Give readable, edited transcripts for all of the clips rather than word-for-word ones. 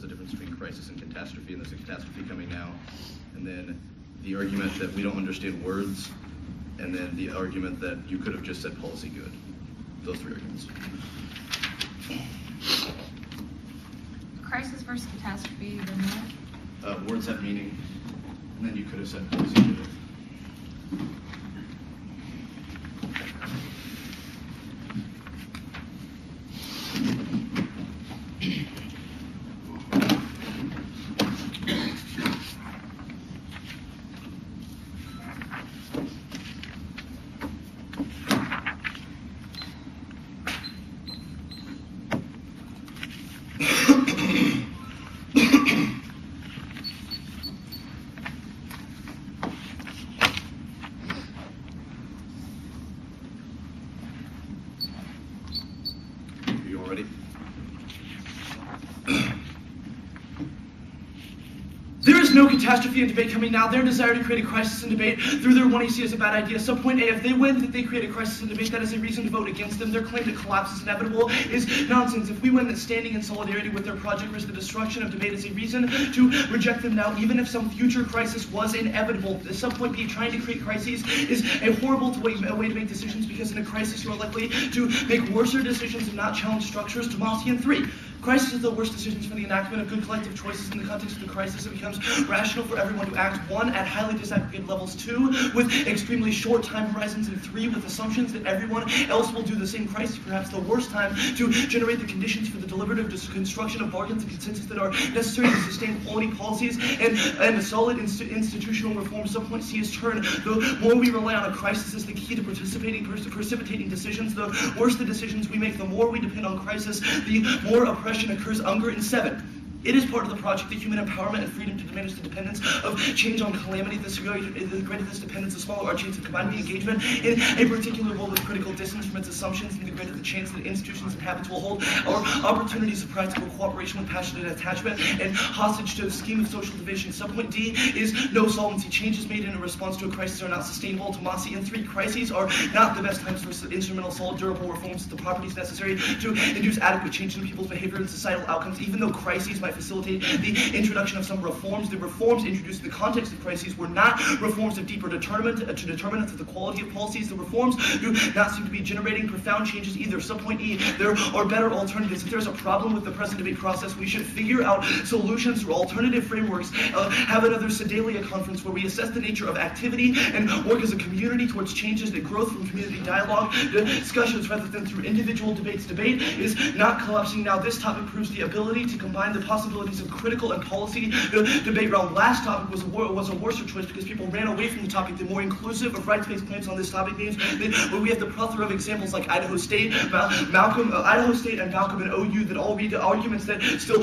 there's a difference between crisis and catastrophe, and there's a catastrophe coming now. And then the argument that we don't understand words, and then the argument that you could have just said policy good. Those three arguments. Crisis versus catastrophe, then what? Words have meaning, and then you could have said policy good. There is no catastrophe in debate coming now. Their desire to create a crisis in debate through their one you see as a bad idea. Subpoint A, if they win that they create a crisis in debate, that is a reason to vote against them. Their claim that collapse is inevitable is nonsense. If we win that standing in solidarity with their project risks the destruction of debate is a reason to reject them now, even if some future crisis was inevitable. The subpoint B, trying to create crises is a horrible way to make decisions, because in a crisis you are likely to make worser decisions and not challenge structures. Tomasian 3. Crisis is the worst decisions for the enactment of good collective choices. In the context of the crisis, it becomes rational for everyone to act. 1, at highly disaggregated levels. 2, with extremely short time horizons. And 3, with assumptions that everyone else will do the same. Crisis, perhaps the worst time to generate the conditions for the deliberative construction of bargains and consensus that are necessary to sustain quality policies and a solid institutional reform. Subpoint C is turn. The more we rely on a crisis as the key to precipitating decisions, the worse the decisions we make. The more we depend on crisis, the more oppression occurs. Unger in 7. It is part of the project that human empowerment and freedom to diminish the dependence of change on calamity. The greater this dependence, the smaller our chance of combining engagement in a particular role with critical distance from its assumptions, and the greater the chance that institutions and habits will hold our opportunities of practical cooperation with passionate attachment and hostage to the scheme of social division. Subpoint D is no solvency. Changes made in a response to a crisis are not sustainable. Tomasian 3. Crises are not the best times for instrumental, solid, durable reforms. The properties necessary to induce adequate change in people's behavior and societal outcomes. Even though crises might facilitate the introduction of some reforms, the reforms introduced in the context of crises were not reforms of deeper determinants of the quality of policies. The reforms do not seem to be generating profound changes either. Subpoint E, there are better alternatives. If there's a problem with the present debate process, we should figure out solutions through alternative frameworks. Have another Sedalia conference where we assess the nature of activity and work as a community towards changes that growth from community dialogue, discussions rather than through individual debates. Debate is not collapsing now. This topic proves the ability to combine the possibilities of critical and policy debate realm. Last topic was a worser choice because people ran away from the topic. The more inclusive of rights-based claims on this topic means where we have the plethora of examples like Idaho State, Idaho State and Malcolm and OU that all read arguments that still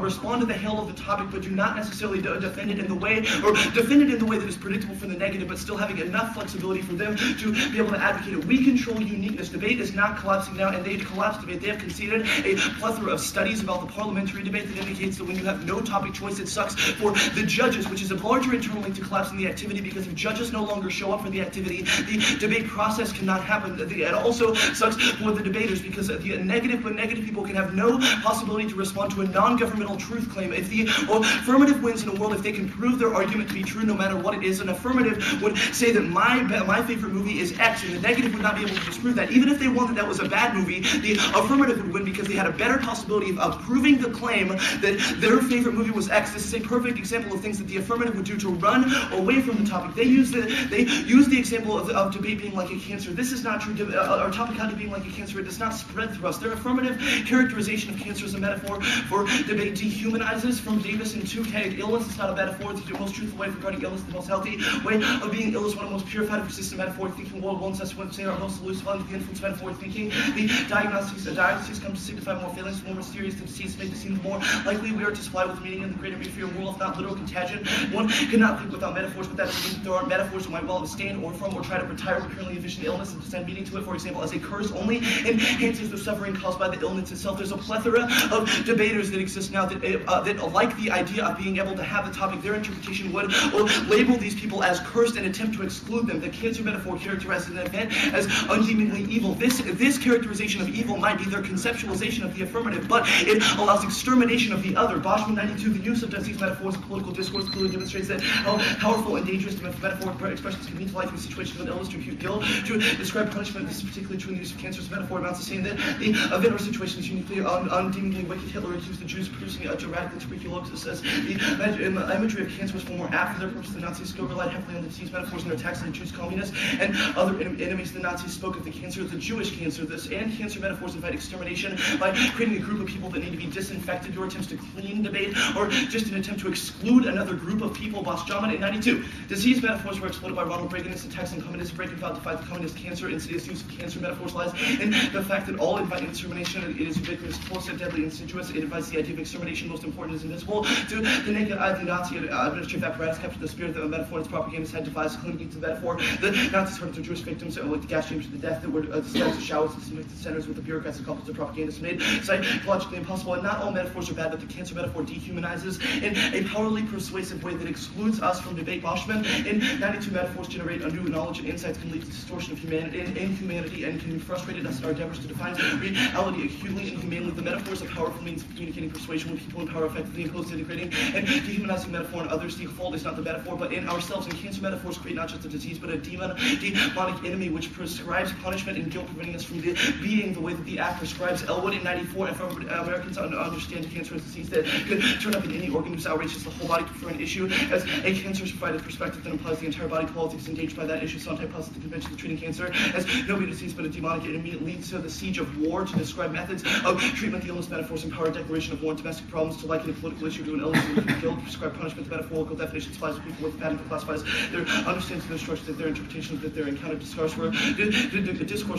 respond to the hail of the topic but do not necessarily defend it in the way that is predictable from the negative, but still having enough flexibility for them to be able to advocate it. We control uniqueness. Debate is not collapsing now, and they've collapsed debate. They have conceded a plethora of studies about the parliamentary debate that indicates that when you have no topic choice, it sucks for the judges, which is a larger internal link to collapsing the activity, because if judges no longer show up for the activity, the debate process cannot happen. It also sucks for the debaters, because when negative people can have no possibility to respond to a non-governmental truth claim. If the affirmative wins in a world, if they can prove their argument to be true no matter what it is, an affirmative would say that my favorite movie is X, and the negative would not be able to disprove that. Even if they won that was a bad movie, the affirmative would win because they had a better possibility of proving the claim that their favorite movie was X. This is a perfect example of things that the affirmative would do to run away from the topic. They use the example of debate being like a cancer. This is not true. Our topic on being like a cancer, it does not spread through us. Their affirmative characterization of cancer as a metaphor for debate dehumanizes from Davis and 2K. Illness is not a metaphor. It's the most truthful way of regarding illness. The most healthy way of being ill is one of the most purified and persistent metaphoric thinking world. One such one saying our most elusive under the influence of metaphoric thinking. The diagnosis comes to signify more failings, more mysterious to disease, make it seem the more likely we are to supply with meaning in the greater fear world, if not literal contagion. One cannot think without metaphors, but that doesn't mean that there aren't metaphors that might well abstain or from or try to retire with currently envision illness and assign meaning to it, for example, as a curse only enhances the suffering caused by the illness itself. There's a plethora of debaters that exist now that like the idea of being able to have the topic. Their interpretation would label these people as cursed and attempt to exclude them. The cancer metaphor characterizes an event as undeemingly evil. This characterization of evil might be their conceptualization of the affirmative, but it allows extermination exploitation of the other. Boschman 92, the use of these metaphors in political discourse clearly demonstrates that how powerful and dangerous the metaphoric expressions can mean to life in situations of an illness to acute guilt. To describe punishment, this is particularly true in the use of cancer as a metaphor, amounts to saying that the event or situation is uniquely undeemingly wicked. Hitler accused the Jews of producing a radical tuberculosis as the imagery of cancer was far more apt for their purpose. The Nazis still relied heavily on the disease metaphors in their attacks on the Jews, communists, and other enemies. The Nazis spoke of the cancer, the Jewish cancer. This and cancer metaphors invite extermination by creating a group of people that need to be disinfected. Your attempts to clean debate or just an attempt to exclude another group of people. Bosch-Jaman in 92. Disease metaphors were exploited by Ronald Reagan. His attacks on communists. Reagan vowed to fight the communist cancer, and his use of cancer metaphors lies in the fact that all invite extermination. It is ubiquitous, close, and deadly, insidious. It invites the idea of extermination, most important, is invisible. To the naked eye, the Nazi administrative apparatus captured the spirit of the metaphor and its propagandists had devised clinging to the metaphor. The Nazis hurt their Jewish victims like the gas chambers to death that were disguised as showers and disinfected centers with the bureaucrats and coupled to propagandists made psychologically impossible. And not all metaphors are bad, but the cancer metaphor dehumanizes in a powerfully persuasive way that excludes us from debate. Boschman in 92 metaphors generate new knowledge and insights, can lead to distortion of humanity and inhumanity, and can frustrate us in our endeavors to define reality acutely and humanely. The metaphors are powerful means of communicating persuasion when people in power effectively impose denigrating and dehumanizing metaphor on others. The fault is not the metaphor, but in ourselves. And cancer metaphors create not just a disease, but a demonic enemy which prescribes punishment and guilt, preventing us from being the way that the act prescribes. Elwood in 94, if Americans understand cancer as a disease that could turn up in any organ whose outrages the whole body prefer an issue as a cancer-provided perspective that implies the entire body politic is engaged by that issue. Sometimes posits the convention of treating cancer as no disease but a demonic enemy. It leads to the siege of war to describe methods of treatment. The illness metaphors empower declaration of war and domestic problems to liken a political issue to an illness and guilt. Prescribe punishment. The metaphorical definition applies to people with patent that classifies their understanding of their structure, that their interpretation of that their encountered discourse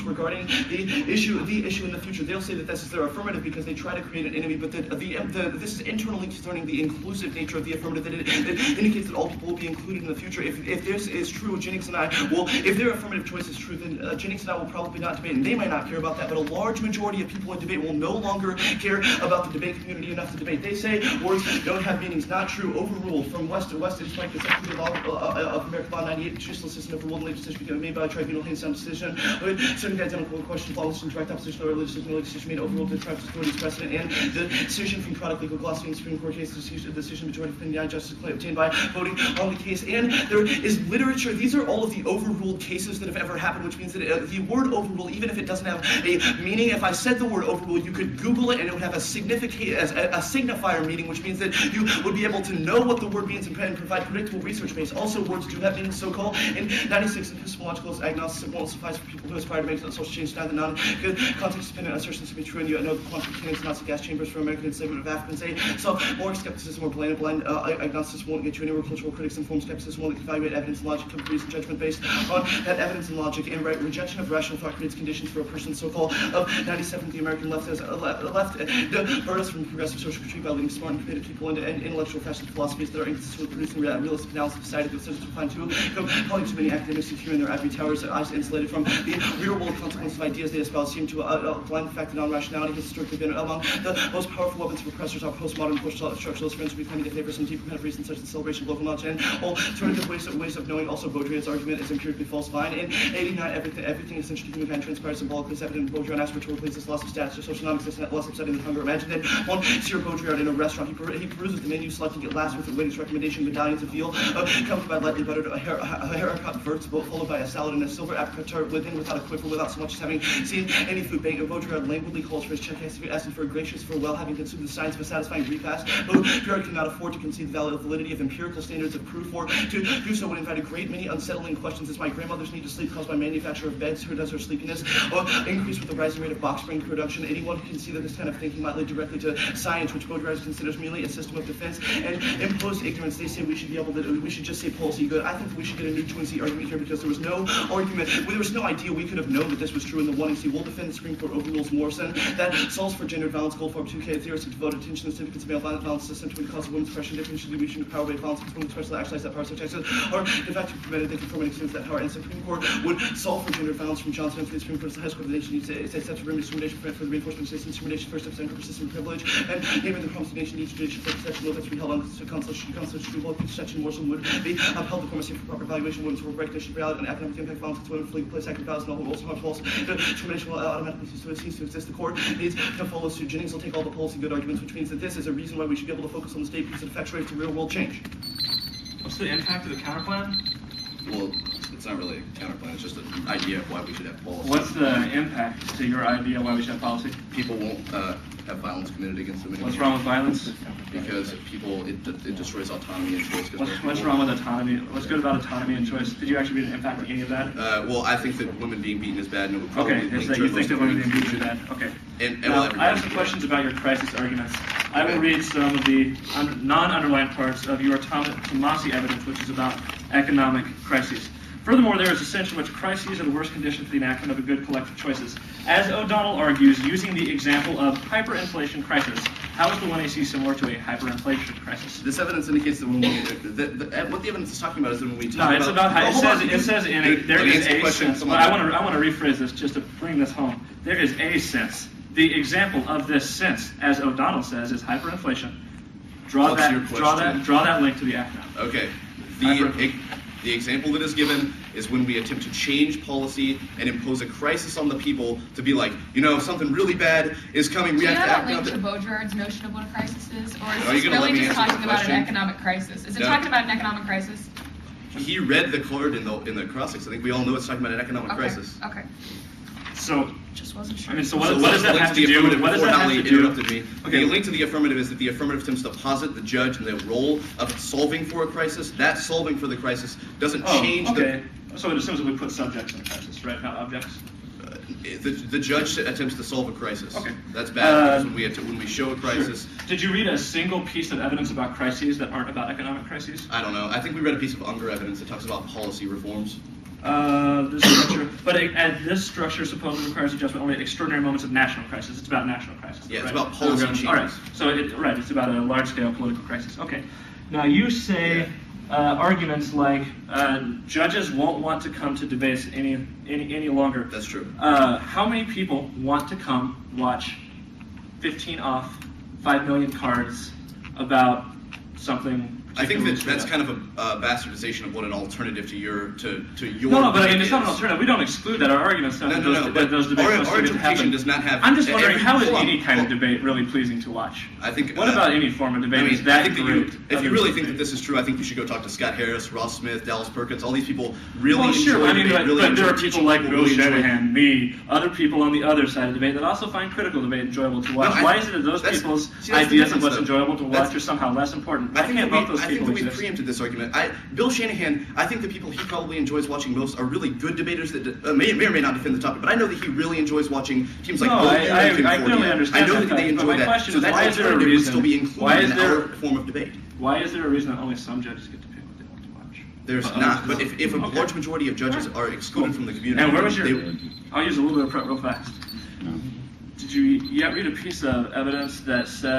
regarding the issue in the future. They'll say that this is their affirmative because they try to create an enemy, but this is internally concerning the inclusive nature of the affirmative, that it indicates that all people will be included in the future. If this is true, Jennings and I will, if their affirmative choice is true, then Jennings and I will probably not debate, and they might not care about that, but a large majority of people in debate will no longer care about the debate community enough to debate. They say words don't have meanings. Not true. Overruled. From west to west, it is like the Secretary of American Law 98, the judicial system overruled, and decision became made by a tribunal, hands down decision. Certain identical question, flawless in direct opposition or decision made overruled the tribe's authorities precedent, and the decision from product legal glossy in the Supreme Court case, the decision majority of the United Justice obtained by voting on the case. And there is literature. These are all of the overruled cases that have ever happened, which means that the word overrule, even if it doesn't have a meaning, if I said the word overrule, you could Google it and it would have a signifier meaning, which means that you would be able to know what the word means and provide predictable research base. Also, words do have meanings, so-called. In 96, epistemological agnosticism won't suffice for people who aspire to make social change, neither non-context-dependent assertions to be true, and you know the quantum mechanics, Nazi gas chambers for American enslavement of Africans. More skepticism or blind agnosticism won't get you anywhere. Cultural critics informed skepticism won't evaluate evidence and logic, come to reason judgment based on that evidence and logic, and rejection of rational thought creates conditions for a person, so-called, of 97. The American left has diverted us from progressive social critique by leading smart and creative people into intellectual fascist philosophies that are inconsistent with producing realistic analysis of society. The decisions we find too, calling too many academics secure in their ivory towers, eyes insulated from the real-world consequences of ideas they espouse, seem to blind the fact that non-rationality has historically been among the most powerful weapons of oppressors. Our postmodern structuralist friends will be claiming to favor some deep kind of reasons such as the celebration of local knowledge and alternative ways of knowing. Also, Baudrillard's argument is empirically falsifying. In 89, everything essential to humankind transpires symbolically as evident. Baudrillard asked rhetorically, is this loss of status or social non-existence less upsetting than hunger? Imagine that one Sir Baudrillard in a restaurant, he peruses the menu, selecting it last with the waiter's recommendation, medallions of veal, accompanied by lightly buttered haricot verts, followed by a salad and a silver apricot tart within, without a quiver, without so much as having seen any food bank. Baudrillard languidly calls for his check, asking for a gracious farewell, having consumed the science of a satisfying repast. Baudrillard cannot afford to concede the validity of empirical standards of proof, or to do so would invite a great many unsettling questions. Is my grandmother's need to sleep caused by manufacture of beds? Who does her sleepiness increase with the rising rate of box spring production? Anyone who can see that this kind of thinking might lead directly to science, which Baudrillard considers merely a system of defense and imposed ignorance. They say we should just say policy good. I think that we should get a new truancy argument here, because there was no argument, there was no idea we could have known that this was true in the 1C. We'll defend the Supreme Court overrules Morrison, that solves for gendered violence, Goldfarb 2K, theorists who devote attention to significance of male violence system to the cause of women's oppression, definition of distribution of power-based violence, because women expressly actualize that power, such actions are de facto prevented, they conform and extends that power, and the Supreme Court would solve for gendered violence from Johnson to the Supreme Court. The highest court of the nation needs to set to remedy discrimination, prevent for the reinforcement of citizen discrimination, first step, persistent privilege, and naming the promise of the nation needs judicial protection, law that's to be held on constitutional protection. Morrison would be upheld the diplomacy for proper evaluation of women's work, recognition, reality, and academic impact of violence against women, for legal place, active violence, and all also harmful. Discrimination will automatically cease to exist. The court needs to follow suit. Jennings will take all the policy good arguments evidence, which means that this is a reason why we should be able to focus on the state because it effectuates real-world change. What's the impact of the counterplan? Well, it's not really a counterplan, it's just an idea of why we should have policy. What's the impact to your idea why we should have policy? People won't have violence committed against them anymore. What's wrong with violence? Because people, it destroys autonomy and choice. What's wrong with autonomy? What's good about autonomy and choice? Did you actually read an impact of any of that? Well, I think that women being beaten is bad, and it would probably Okay, link so to you most think that of women the being beaten is confusion. bad? Okay. And Now, well, I have some questions about your crisis arguments. I will Okay. read some of the non-underlined parts of your Tomasi evidence, which is about economic crises. Furthermore, there is a sense in which crises are the worst condition for the enactment of a good collective choices. As O'Donnell argues, using the example of hyperinflation crisis, how is the 1AC similar to a hyperinflation crisis? This evidence indicates that when we, what the evidence is talking about is that when we talk No, it's about how, it says in a, there is answer the a question, sense. someone- I want to rephrase this just to bring this home. There is a sense. The example of this sense, as O'Donnell says, is hyperinflation. Draw What's your question? that link to the act now. Okay. Hyper- The example that is given is when we attempt to change policy and impose a crisis on the people to be like, you know, something really bad is coming. Do We you have have to a act link to now. Baudrillard's notion of what a crisis is? Or is Are you this gonna let really me just answer talking the about an question? economic crisis? Is it No. talking about an economic crisis? He read the card in the cross-ex. I think we all know it's talking about an economic Okay. crisis. Okay. So, Just wasn't sure. I mean, so So what does that link have the to do? affirmative What does before that have Hallie to do? interrupted me. Okay. The link to the affirmative is that the affirmative attempts to posit the judge and the role of solving for a crisis. That solving for the crisis doesn't change okay. So it assumes that we put subjects in the crisis, right? Not objects. the judge attempts to solve a crisis. Okay. That's bad because when we show a crisis. Sure. Did you read a single piece of evidence about crises that aren't about economic crises? I don't know. I think we read a piece of Unger evidence that talks about policy reforms. This structure, but this structure supposedly requires adjustment only at extraordinary moments of national crisis. It's about national crisis. Yeah, it's right? about policy changes. All right. So it's about a large-scale political crisis. Okay. Now you say arguments like judges won't want to come to debates any longer. That's true. How many people want to come watch 15 off 5 million cards about something? I think that's kind of a bastardization of what an alternative to your No, but I mean, is. it's not an alternative. We don't exclude that. Our arguments don't No, that but those debates our must get to interpretation happen. does not have. I'm just wondering, how is hold on, any kind of hold on. debate really pleasing to watch? I think. What about any form of debate? I mean, is that I think that great? if you really think that this is true, I think you should go talk to Scott Harris, Ross Smith, Dallas Perkins, all these people really Well, sure. enjoy I mean, debate, really but there enjoy are people teaching like people, Bill really enjoy- Shanahan, me, other people on the other side of debate that also find critical debate enjoyable to watch. No, Why is it that those that's- people's see, that's the ideas of difference, what's though. enjoyable to watch That's- are somehow less important? Why I think can't that both those I think people that we exist? preempted this argument. Bill Shanahan, I think the people he probably enjoys watching most are really good debaters that may or may not defend the topic, but I know that he really enjoys watching teams like No, Bill I Shanahan and clearly Concordia. understand I know that that they fact, but enjoy my that. question So is, that why is there a alternative would reason- still be why included is in there- our form of debate. Why is there a reason that only some judges get to pick what they want to watch? There's Others not, but don't. if a Okay. large majority of judges are excluded from the community, And where was your? they- I'll use a little bit of prep real fast. Did you read a piece of evidence that said